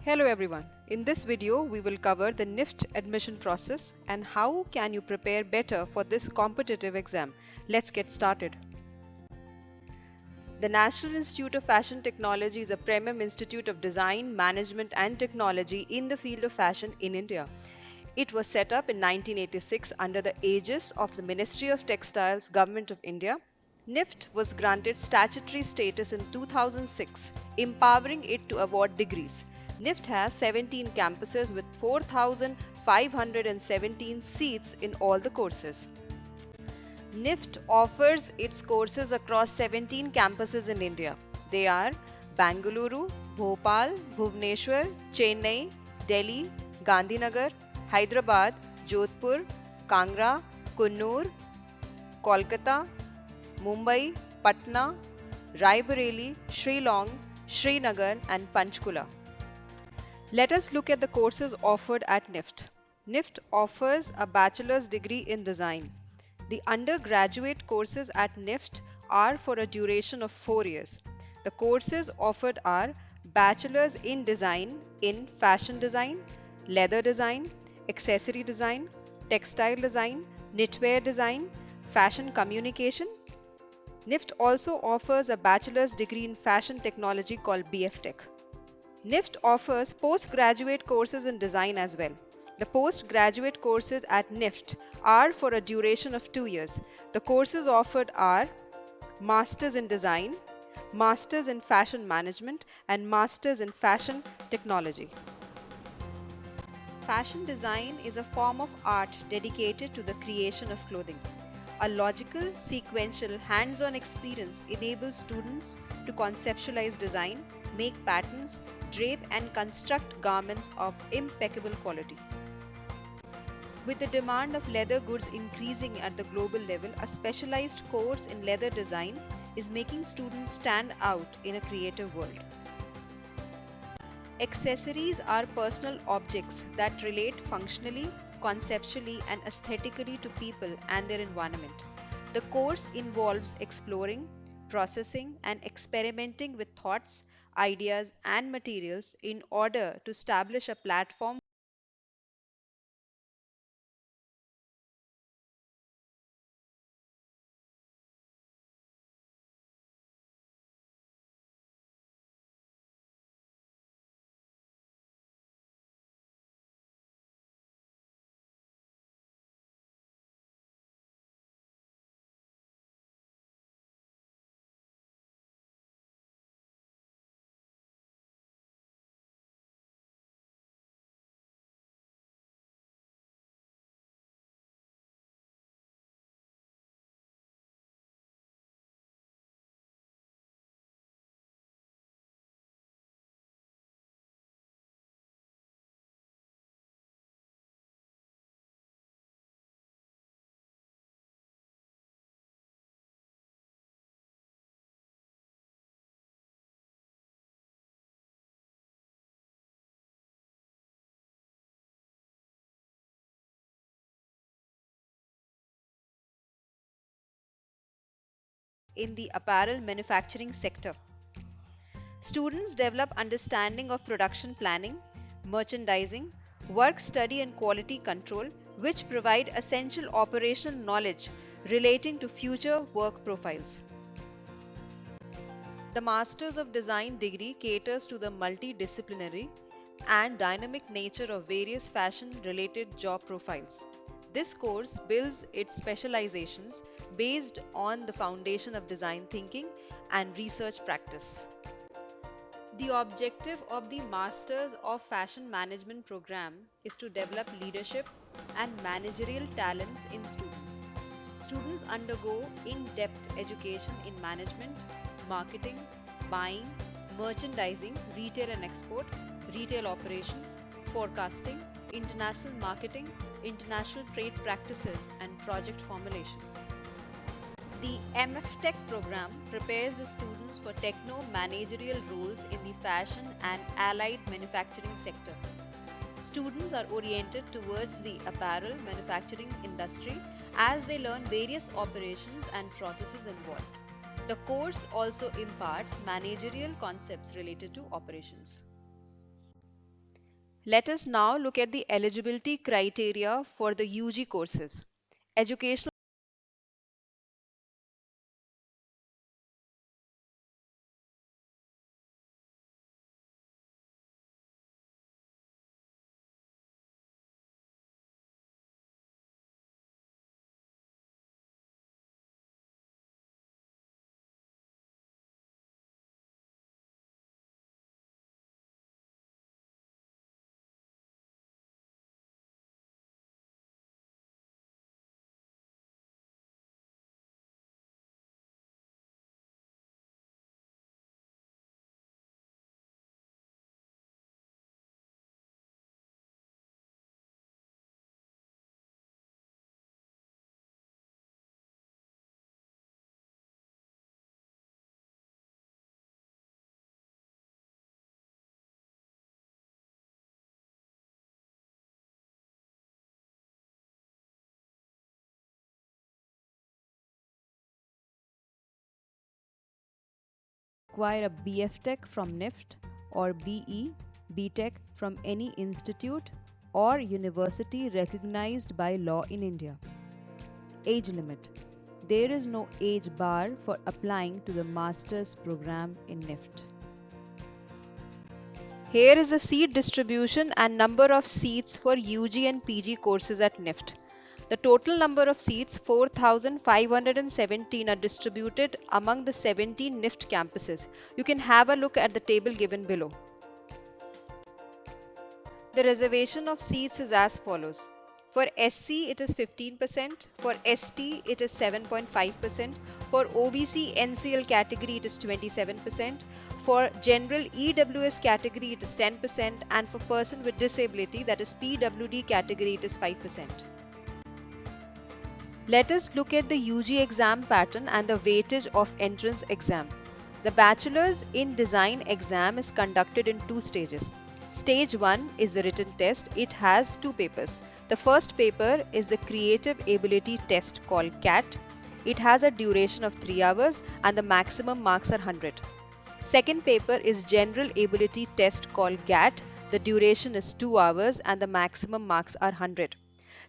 Hello everyone. In this video, we will cover the NIFT admission process and how can you prepare better for this competitive exam. Let's get started. The National Institute of Fashion Technology is a premium institute of design, management and technology in the field of fashion in India. It was set up in 1986 under the aegis of the Ministry of Textiles, Government of India. NIFT was granted statutory status in 2006, empowering it to award degrees. NIFT has 17 campuses with 4,517 seats in all the courses. NIFT offers its courses across 17 campuses in India. They are Bangalore, Bhopal, Bhubaneswar, Chennai, Delhi, Gandhinagar, Hyderabad, Jodhpur, Kangra, Kannur, Kolkata, Mumbai, Patna, Raebareli, Shillong, Srinagar, and Panchkula. Let us look at the courses offered at NIFT. NIFT offers a bachelor's degree in design. The undergraduate courses at NIFT are for a duration of 4 years. The courses offered are Bachelor's in Design in Fashion Design, Leather Design, Accessory Design, Textile Design, Knitwear Design, Fashion Communication. NIFT also offers a bachelor's degree in fashion technology called BF Tech. NIFT offers postgraduate courses in design as well. The postgraduate courses at NIFT are for a duration of 2 years. The courses offered are Masters in Design, Masters in Fashion Management, and Masters in Fashion Technology. Fashion design is a form of art dedicated to the creation of clothing. A logical, sequential, hands on experience enables students to conceptualize design, make patterns, drape, and construct garments of impeccable quality. With the demand of leather goods increasing at the global level, a specialized course in leather design is making students stand out in a creative world. Accessories are personal objects that relate functionally, conceptually, and aesthetically to people and their environment. The course involves exploring, processing, and experimenting with thoughts, ideas, and materials in order to establish a platform in the apparel manufacturing sector. Students develop understanding of production planning, merchandising, work study and quality control, which provide essential operational knowledge relating to future work profiles. The Masters of Design degree caters to the multidisciplinary and dynamic nature of various fashion related job profiles. This course builds its specializations based on the foundation of design thinking and research practice. The objective of the Masters of Fashion Management program is to develop leadership and managerial talents in students. Students undergo in depth education in management, marketing, buying, merchandising, retail and export, retail operations, forecasting, international marketing, international trade practices, and project formulation. The MF Tech program prepares the students for techno managerial roles in the fashion and allied manufacturing sector. Students are oriented towards the apparel manufacturing industry as they learn various operations and processes involved. The course also imparts managerial concepts related to operations. Let us now look at the eligibility criteria for the UG courses. Educational require a BF Tech from NIFT or BE, BTech from any institute or university recognized by law in India. Age limit. There is no age bar for applying to the master's program in NIFT. Here is the seat distribution and number of seats for UG and PG courses at NIFT. The total number of seats, 4,517, are distributed among the 17 NIFT campuses. You can have a look at the table given below. The reservation of seats is as follows. For SC, it is 15%. For ST, it is 7.5%. For OBC NCL category, it is 27%. For General EWS category, it is 10%. And for person with disability, that is PWD category, it is 5%. Let us look at the UG exam pattern and the weightage of entrance exam. The Bachelor's in Design exam is conducted in two stages. Stage 1 is the written test. It has two papers. The first paper is the Creative Ability Test called CAT. It has a duration of 3 hours and the maximum marks are 100. Second paper is General Ability Test called GAT. The duration is 2 hours and the maximum marks are 100.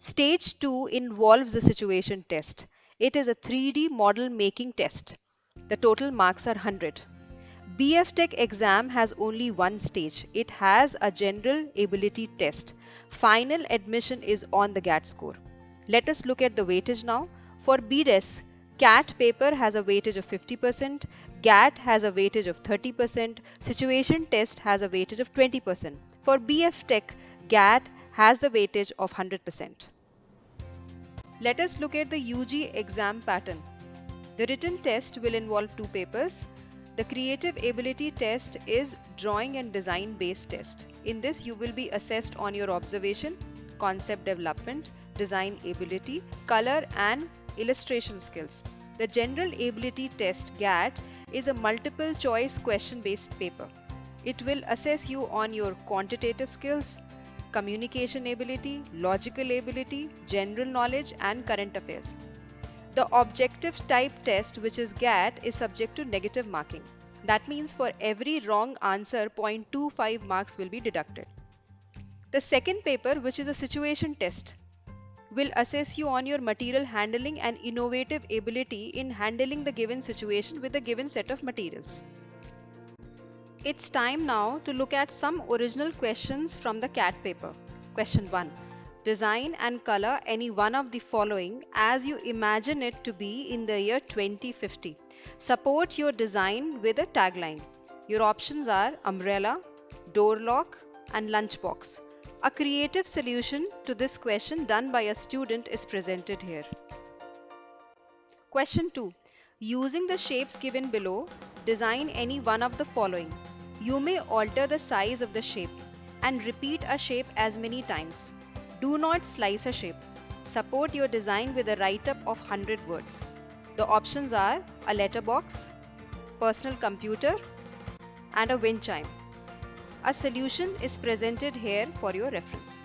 Stage 2 involves the situation test. It is a 3D model making test. The total marks are 100. BF Tech exam has only one stage. It has a general ability test. Final admission is on the GAT score. Let us look at the weightage now. For BDES, CAT paper has a weightage of 50%, GAT has a weightage of 30%, situation test has a weightage of 20%. For BF Tech, GAT has the weightage of 100%. Let us look at the UG exam pattern. The written test will involve two papers. The creative ability test is drawing and design based test. In this you will be assessed on your observation, concept development, design ability, color and illustration skills. The general ability test GAT is a multiple choice question based paper. It will assess you on your quantitative skills, communication ability, logical ability, general knowledge and current affairs. The objective type test, which is GAT, is subject to negative marking. That means for every wrong answer, 0.25 marks will be deducted. The second paper, which is a situation test, will assess you on your material handling and innovative ability in handling the given situation with the given set of materials. It's time now to look at some original questions from the CAT paper. Question 1. Design and color any one of the following as you imagine it to be in the year 2050. Support your design with a tagline. Your options are umbrella, door lock, and lunchbox. A creative solution to this question done by a student is presented here. Question 2. Using the shapes given below, design any one of the following. You may alter the size of the shape and repeat a shape as many times. Do not slice a shape. Support your design with a write-up of 100 words. The options are a letterbox, personal computer, and a wind chime. A solution is presented here for your reference.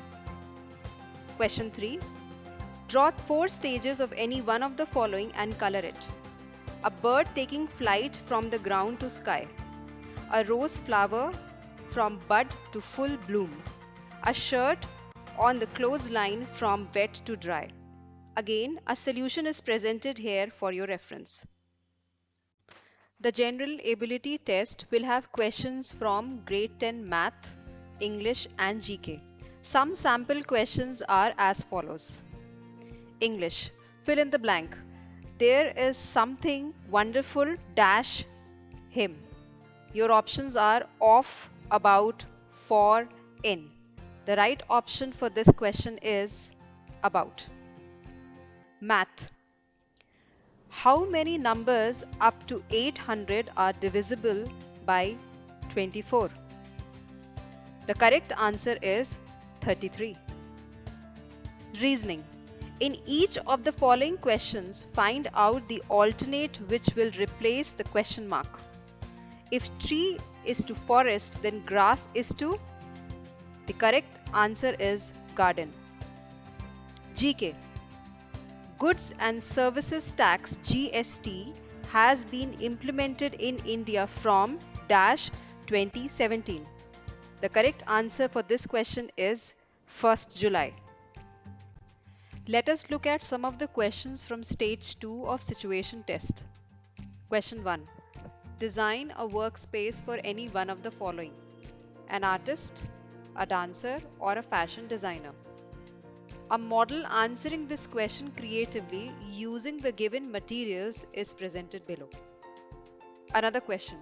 Question 3. Draw 4 stages of any one of the following and color it. A bird taking flight from the ground to sky. A rose flower from bud to full bloom. A shirt on the clothesline from wet to dry. Again, a solution is presented here for your reference. The general ability test will have questions from grade 10 math, English and GK. Some sample questions are as follows. English. Fill in the blank. There is something wonderful dash him. Your options are of, about, for, in. The right option for this question is about. Math. How many numbers up to 800 are divisible by 24? The correct answer is 33. Reasoning. In each of the following questions, find out the alternate which will replace the question mark. If tree is to forest, then grass is to? The correct answer is garden. GK. Goods and Services Tax GST has been implemented in India from dash 2017. The correct answer for this question is 1st July. Let us look at some of the questions from stage 2 of situation test. Question 1. Design a workspace for any one of the following: an artist, a dancer, or a fashion designer. A model answering this question creatively using the given materials is presented below. Another question.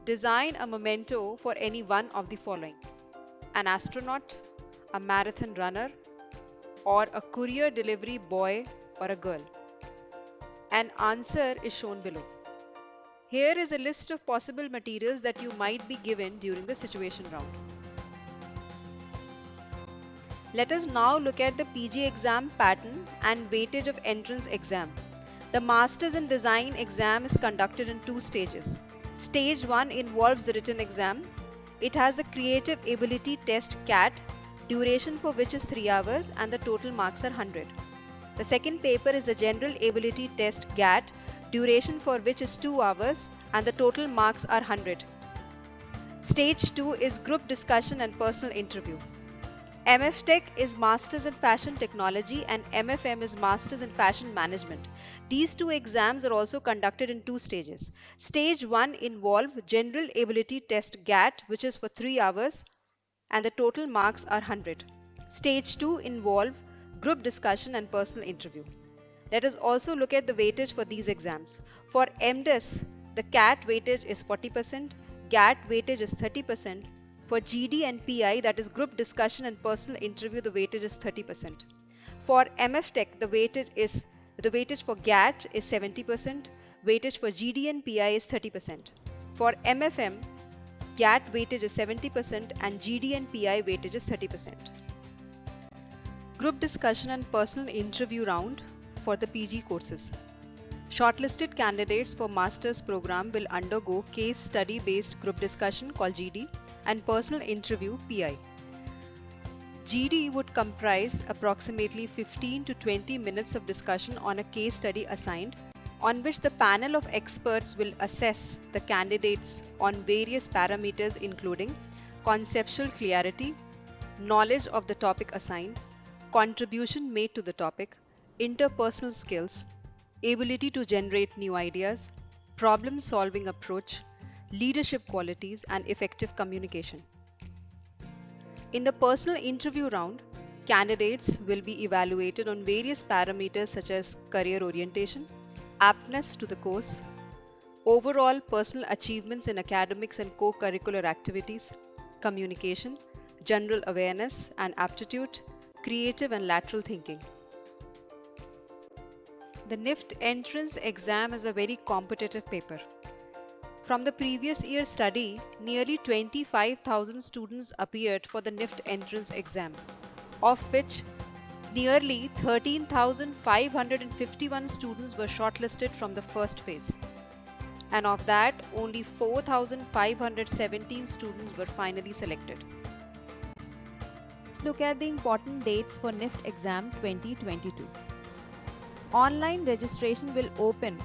Design a memento for any one of the following: an astronaut, a marathon runner, or a courier delivery boy or a girl. An answer is shown below. Here is a list of possible materials that you might be given during the situation round. Let us now look at the PG exam pattern and weightage of entrance exam. The Masters in Design exam is conducted in 2 stages. Stage 1 involves the written exam. It has the Creative Ability Test CAT, duration for which is 3 hours and the total marks are 100. The second paper is the General Ability Test GAT, duration for which is 2 hours and the total marks are 100. Stage 2 is group discussion and personal interview. MF Tech is Masters in Fashion Technology and MFM is Masters in Fashion Management. These 2 exams are also conducted in 2 stages. Stage 1 involves General Ability Test GAT, which is for 3 hours and the total marks are 100. Stage 2 involves group discussion and personal interview. Let us also look at the weightage for these exams. For MDIS, the CAT weightage is 40%, GAT weightage is 30%. For GD and PI, that is group discussion and personal interview, the weightage is 30%. For MF Tech, the weightage for GAT is 70%, weightage for GD and PI is 30%. For MFM, GAT weightage is 70% and GD and PI weightage is 30%. Group discussion and personal interview round for the PG courses. Shortlisted candidates for master's program will undergo case study based group discussion called GD and personal interview PI. GD would comprise approximately 15 to 20 minutes of discussion on a case study assigned, on which the panel of experts will assess the candidates on various parameters including conceptual clarity, knowledge of the topic assigned, contribution made to the topic, interpersonal skills, ability to generate new ideas, problem-solving approach, leadership qualities, and effective communication. In the personal interview round, candidates will be evaluated on various parameters such as career orientation, aptness to the course, overall personal achievements in academics and co-curricular activities, communication, general awareness and aptitude, creative and lateral thinking. The NIFT entrance exam is a very competitive paper. From the previous year study, nearly 25,000 students appeared for the NIFT entrance exam, of which nearly 13,551 students were shortlisted from the first phase. And of that, only 4,517 students were finally selected. Let's look at the important dates for NIFT exam 2022. Online registration will open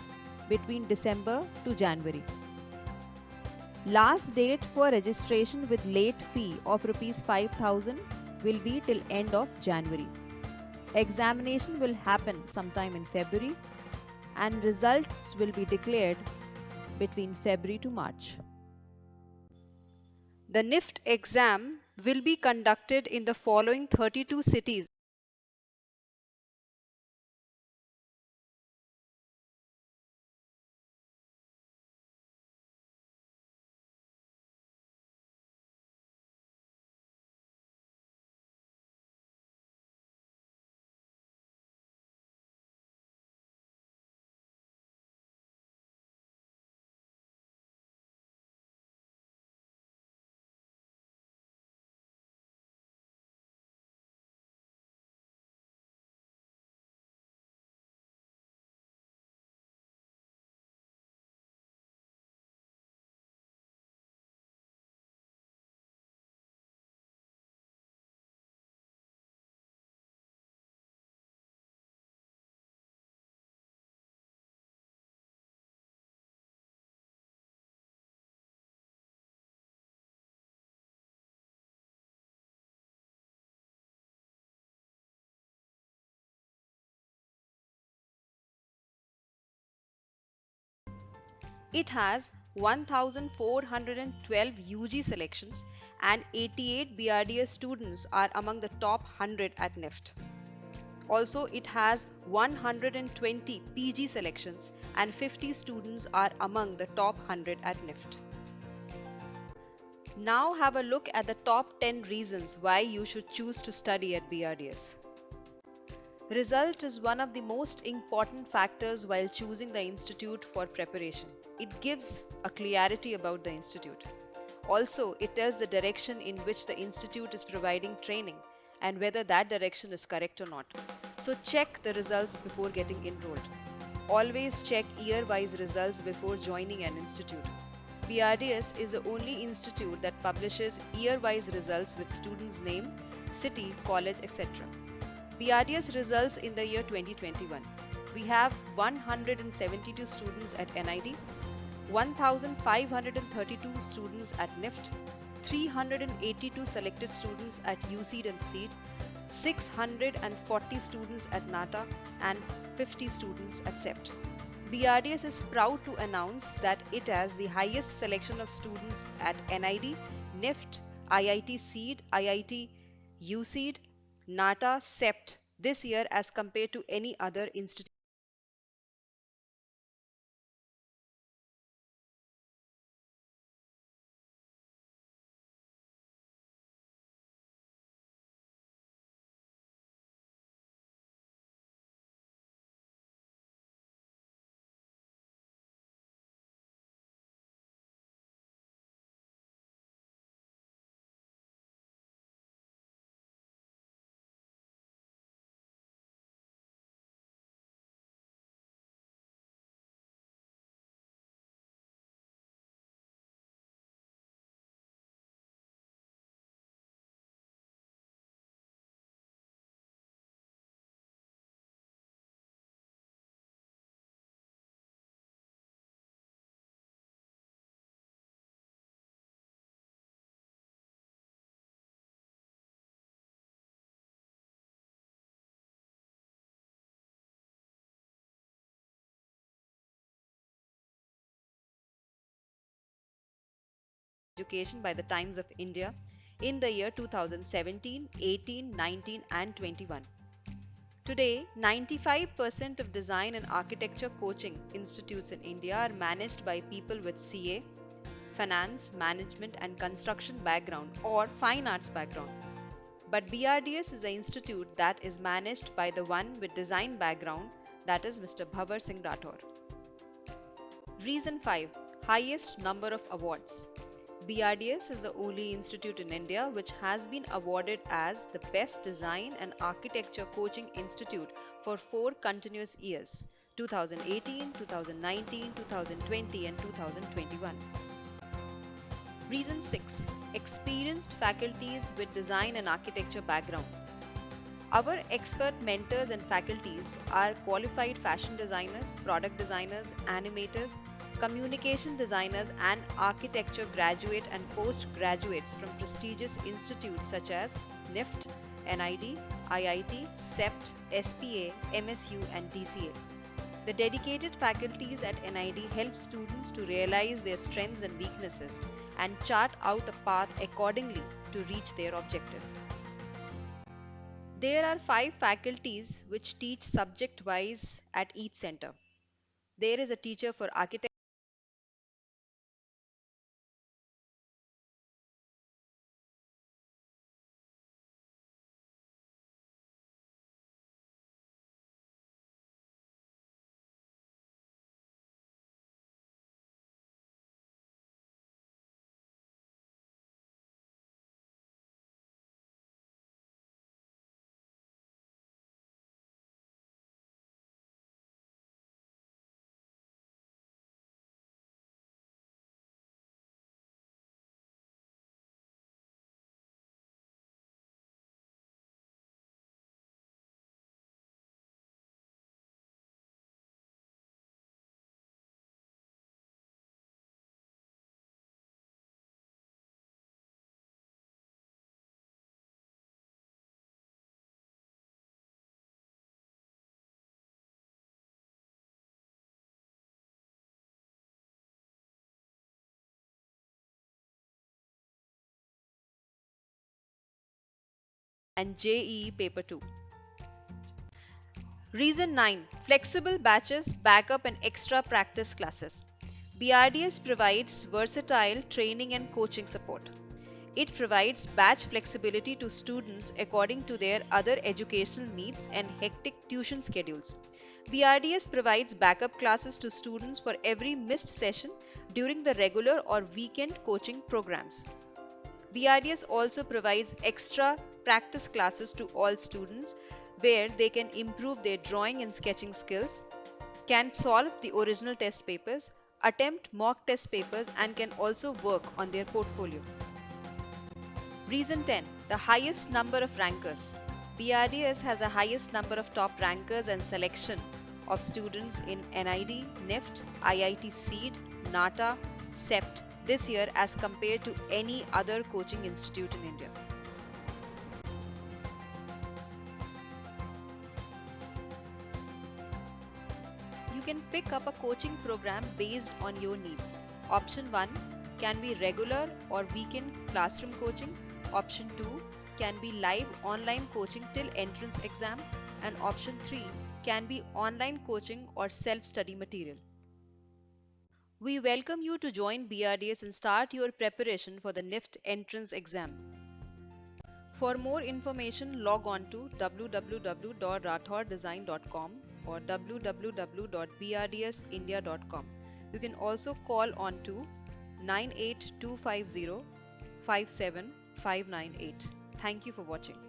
between December to January. Last date for registration with late fee of rupees 5000 will be till end of January. Examination will happen sometime in February and results will be declared between February to March. The NIFT exam will be conducted in the following 32 cities. It has 1,412 UG selections and 88 BRDS students are among the top 100 at NIFT. Also, it has 120 PG selections and 50 students are among the top 100 at NIFT. Now have a look at the top 10 reasons why you should choose to study at BRDS. Result is one of the most important factors while choosing the institute for preparation. It gives a clarity about the institute. Also, it tells the direction in which the institute is providing training and whether that direction is correct or not. So check the results before getting enrolled. Always check year-wise results before joining an institute. BRDS is the only institute that publishes year-wise results with students' name, city, college, etc. BRDS results in the year 2021. We have 172 students at NID, 1,532 students at NIFT, 382 selected students at USEED and SEED, 640 students at NATA, and 50 students at CEPT. BRDS is proud to announce that it has the highest selection of students at NID, NIFT, IIT SEED, IIT USEED, NATA, CEPT this year as compared to any other institute. Education by the Times of India in the year 2017, 18, 19, and 21. Today, 95% of design and architecture coaching institutes in India are managed by people with CA, finance, management, and construction background or fine arts background. But BRDS is an institute that is managed by the one with design background, that is Mr. Bhavar Singh Rathore. Reason 5. Highest number of awards. BRDS is the only institute in India which has been awarded as the Best Design and Architecture Coaching Institute for 4 continuous years 2018, 2019, 2020, and 2021. Reason 6. Experienced faculties with design and architecture background. Our expert mentors and faculties are qualified fashion designers, product designers, animators, communication designers and architecture graduate and postgraduates from prestigious institutes such as NIFT, NID, IIT, CEPT, SPA, MSU, and DCA. The dedicated faculties at NID help students to realize their strengths and weaknesses and chart out a path accordingly to reach their objective. There are 5 faculties which teach subject wise at each center. There is a teacher for architecture and JEE Paper 2. Reason 9. Flexible batches, backup and extra practice classes. BRDS provides versatile training and coaching support. It provides batch flexibility to students according to their other educational needs and hectic tuition schedules. BRDS provides backup classes to students for every missed session during the regular or weekend coaching programs. BRDS also provides extra practice classes to all students where they can improve their drawing and sketching skills, can solve the original test papers, attempt mock test papers, and can also work on their portfolio. Reason 10. The highest number of rankers. BRDS has the highest number of top rankers and selection of students in NID, NIFT, IIT SEED, NATA, CEPT this year as compared to any other coaching institute in India. You can pick up a coaching program based on your needs. Option 1 can be regular or weekend classroom coaching. Option 2 can be live online coaching till entrance exam, and option 3 can be online coaching or self-study material. We welcome you to join BRDS and start your preparation for the NIFT entrance exam. For more information, log on to www.rathordesign.com or www.brdsindia.com. You can also call on to 98250 57598. Thank you for watching.